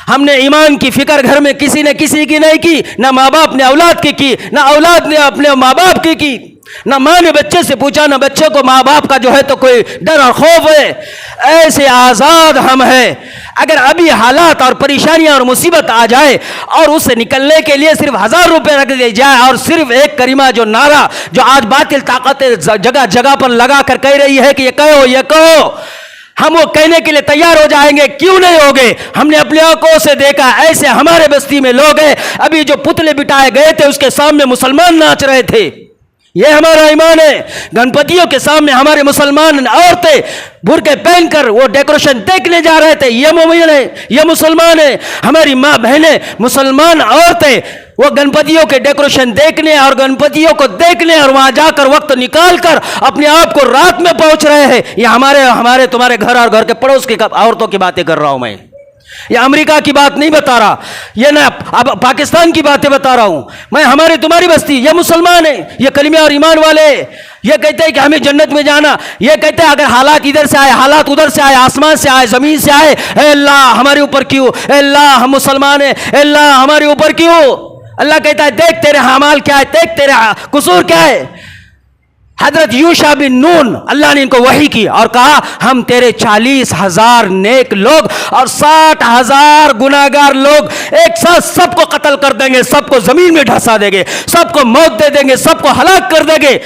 ہم نے ایمان کی فکر گھر میں کسی نے کسی کی نہیں کی، نہ ماں باپ نے اولاد کی، نہ اولاد نے اپنے ماں باپ کی، نہ ماں نے بچے سے پوچھا، نہ بچے کو ماں باپ کا جو ہے تو کوئی ڈر اور خوف ہے. ایسے آزاد ہم ہیں. اگر ابھی حالات اور پریشانیاں اور مصیبت آ جائے اور اس سے نکلنے کے لیے صرف 1000 روپے رکھ دیے جائے اور صرف ایک کلمہ جو نعرہ جو آج باطل طاقتیں جگہ جگہ پر لگا کر کہہ رہی ہے کہ یہ کہو، ہم وہ کہنے کے لیے تیار ہو جائیں گے. کیوں نہیں ہوگے؟ ہم نے اپنے آنکھوں سے دیکھا ایسے ہمارے بستی میں لوگ ہیں، ابھی جو پتلے بٹائے گئے تھے اس کے سامنے مسلمان ناچ رہے تھے. یہ ہمارا ایمان ہے. گنپتیوں کے سامنے ہمارے مسلمان عورتیں برقعے پہن کر وہ ڈیکوریشن دیکھنے جا رہے تھے. یہ مومن ہے، یہ مسلمان ہے. ہماری ماں بہنیں مسلمان عورتیں وہ گنپتیوں کے ڈیکوریشن دیکھنے اور گنپتیوں کو دیکھنے اور وہاں جا کر وقت نکال کر اپنے آپ کو رات میں پہنچ رہے ہیں. یہ ہمارے تمہارے گھر اور گھر کے پڑوس کی عورتوں کی باتیں کر رہا ہوں میں. یہ امریکہ کی بات نہیں بتا رہا، یہ نہ اب پاکستان کی باتیں بتا رہا ہوں میں. ہماری تمہاری بستی یہ مسلمان ہے، یہ کلمے اور ایمان والے، یہ کہتے ہیں کہ ہمیں جنت میں جانا. یہ کہتے ہیں اگر حالات ادھر سے آئے، حالات ادھر سے آئے، آسمان سے آئے، زمین سے آئے، اے اللہ ہمارے اوپر کیوں، اے اللہ ہم مسلمان ہیں، اے اللہ ہمارے اوپر کیوں. اللہ کہتا ہے دیکھ تیرے اعمال کیا ہے، دیکھ تیرے قصور کیا ہے. حضرت یوشع بن نون اللہ نے ان کو وحی کی اور کہا ہم تیرے 40,000 نیک لوگ اور 60,000 گناہگار لوگ ایک ساتھ سب کو قتل کر دیں گے، سب کو زمین میں ڈھسا دیں گے، سب کو موت دے دیں گے، سب کو ہلاک کر دیں گے۔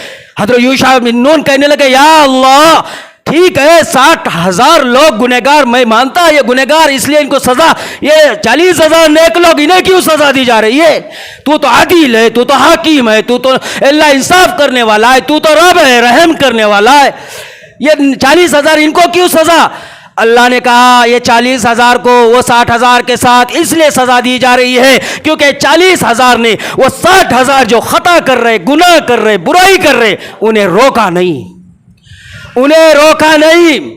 حضرت یوشع بن نون کہنے لگے یا اللہ ٹھیک ہے 60,000 لوگ گنہگار میں مانتا یہ گنہگار، اس لیے ان کو سزا، یہ 40,000 نیک لوگ انہیں کیوں سزا دی جا رہی ہے؟ تو عادل ہے، تو حاکم ہے، تو اللہ انصاف کرنے والا ہے، تو رب ہے رحم کرنے والا ہے، یہ 40,000 ان کو کیوں سزا؟ اللہ نے کہا یہ 40,000 کو وہ 60,000 کے ساتھ اس لیے سزا دی جا رہی ہے کیونکہ 40,000 نے وہ 60,000 جو خطا کر رہے، گناہ کر رہے، برائی کر رہے، انہیں روکا نہیں، انہیں روکا نہیں،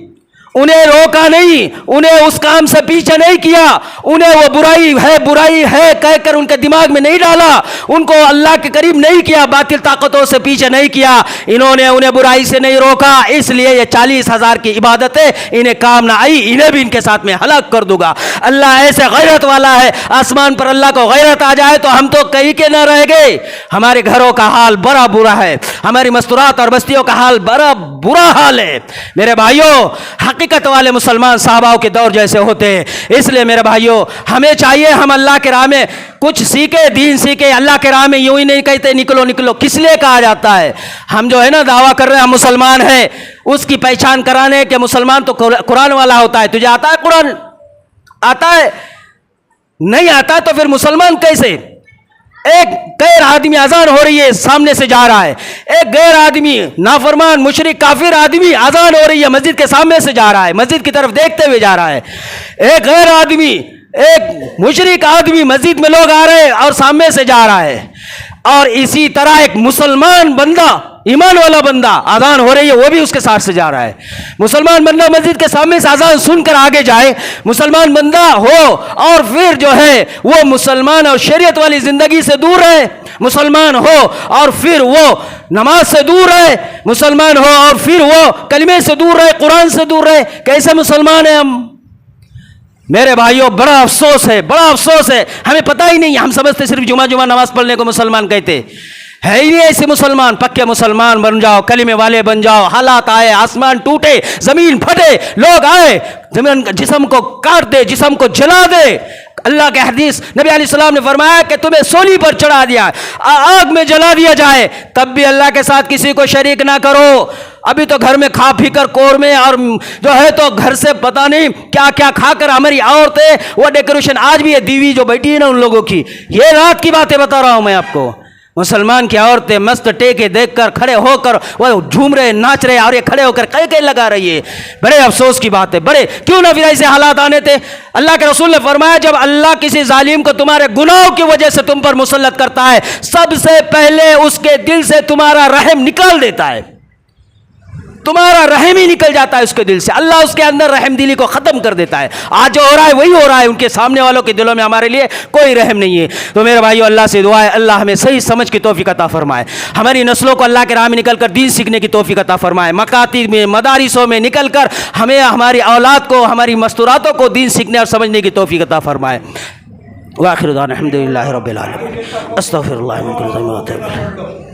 انہیں روکا نہیں، انہیں اس کام سے پیچھے نہیں کیا، انہیں وہ برائی ہے کہہ کر ان کے دماغ میں نہیں ڈالا، ان کو اللہ کے قریب نہیں کیا، باطل طاقتوں سے پیچھے نہیں کیا، انہوں نے انہیں برائی سے نہیں روکا، اس لیے یہ 40,000 کی عبادتیں انہیں کام نہ آئی، انہیں بھی ان کے ساتھ میں ہلاک کر دوں گا۔ اللہ ایسے غیرت والا ہے، آسمان پر اللہ کو غیرت آ جائے تو ہم تو کہیں کے نہ رہ گئے۔ ہمارے گھروں کا حال بڑا برا ہے، ہماری مستورات اور بستیوں کا حال بڑا برا حال ہے۔ میرے بھائیوں حقیقت والے مسلمان صحابہ کے دور جیسے ہوتے ہیں، اس لیے میرے بھائیوں ہمیں چاہیے ہم اللہ کے راہ میں کچھ سیکھے، دین سیکھے۔ اللہ کے راہ میں یوں ہی نہیں کہتے نکلو نکلو، کس لیے کہا جاتا ہے؟ ہم جو ہے نا دعویٰ کر رہے ہیں ہم مسلمان ہیں، اس کی پہچان کرانے کہ مسلمان تو قرآن والا ہوتا ہے۔ تجھے آتا ہے قرآن؟ آتا ہے؟ نہیں آتا تو پھر مسلمان کیسے؟ ایک غیر آدمی اذان ہو رہی ہے سامنے سے جا رہا ہے، ایک غیر آدمی نافرمان مشرک کافر آدمی اذان ہو رہی ہے مسجد کے سامنے سے جا رہا ہے، مسجد کی طرف دیکھتے ہوئے جا رہا ہے، ایک غیر آدمی ایک مشرک آدمی مسجد میں لوگ آ رہے ہیں اور سامنے سے جا رہا ہے، اور اسی طرح ایک مسلمان بندہ ایمان والا بندہ اذان ہو رہی ہے وہ بھی اس کے ساتھ سے جا رہا ہے۔ مسلمان بندہ مسجد کے سامنے سے اذان سن کر آگے جائے، مسلمان بندہ ہو اور پھر جو ہے وہ مسلمان اور شریعت والی زندگی سے دور رہے، مسلمان ہو اور پھر وہ نماز سے دور رہے، مسلمان ہو اور پھر وہ کلمے سے دور رہے، قرآن سے دور رہے، کیسے مسلمان ہیں ہم؟ میرے بھائیوں بڑا افسوس ہے، بڑا افسوس ہے، ہمیں پتہ ہی نہیں، ہم سمجھتے صرف جمعہ نماز پڑھنے کو مسلمان کہتے، ہے ہی نہیں ایسے مسلمان۔ پکے مسلمان بن جاؤ، کلمے والے بن جاؤ، حالات آئے، آسمان ٹوٹے، زمین پھٹے، لوگ آئے جسم کو کاٹ دے، جسم کو جلا دے۔ اللہ کے حدیث نبی علیہ السلام نے فرمایا کہ تمہیں سولی پر چڑھا دیا، آگ میں جلا دیا جائے، تب بھی اللہ کے ساتھ کسی کو شریک نہ کرو۔ ابھی تو گھر میں کھا پی کر قورمے اور جو ہے تو گھر سے پتہ نہیں کیا کیا کھا کر ہماری عورتیں وہ ڈیکوریشن، آج بھی یہ دیوی جو بیٹھی ہے نا ان لوگوں کی، یہ رات کی باتیں بتا رہا ہوں میں آپ کو۔ مسلمان کی عورتیں مست ٹیکے دیکھ کر کھڑے ہو کر وہ جھوم رہے ناچ رہے اور یہ کھڑے ہو کر کہے لگا رہی ہے، بڑے افسوس کی بات ہے۔ بڑے کیوں نہ پھر ایسے حالات آنے تھے؟ اللہ کے رسول نے فرمایا جب اللہ کسی ظالم کو تمہارے گناہوں کی وجہ سے تم پر مسلط کرتا ہے سب سے پہلے اس کے دل سے تمہارا رحم نکال دیتا ہے، تمہارا رحم ہی نکل جاتا ہے اس کے دل سے، اللہ اس کے اندر رحم دلی کو ختم کر دیتا ہے۔ آج جو ہو رہا ہے وہی ہو رہا ہے، ان کے سامنے والوں کے دلوں میں ہمارے لیے کوئی رحم نہیں ہے۔ تو میرے بھائیو اللہ سے دعا ہے اللہ ہمیں صحیح سمجھ کی توفیق عطا فرمائے، ہماری نسلوں کو اللہ کے راہ میں نکل کر دین سیکھنے کی توفیق عطا فرمائے، مکاتب میں مدارسوں میں نکل کر ہمیں ہماری اولاد کو ہماری مستوراتوں کو دین سیکھنے اور سمجھنے کی توفیق عطا فرمائے۔ وآخر دعوانا الحمدللہ رب العالمین، استغفر اللہ من کل ذنب واتوب الیہ۔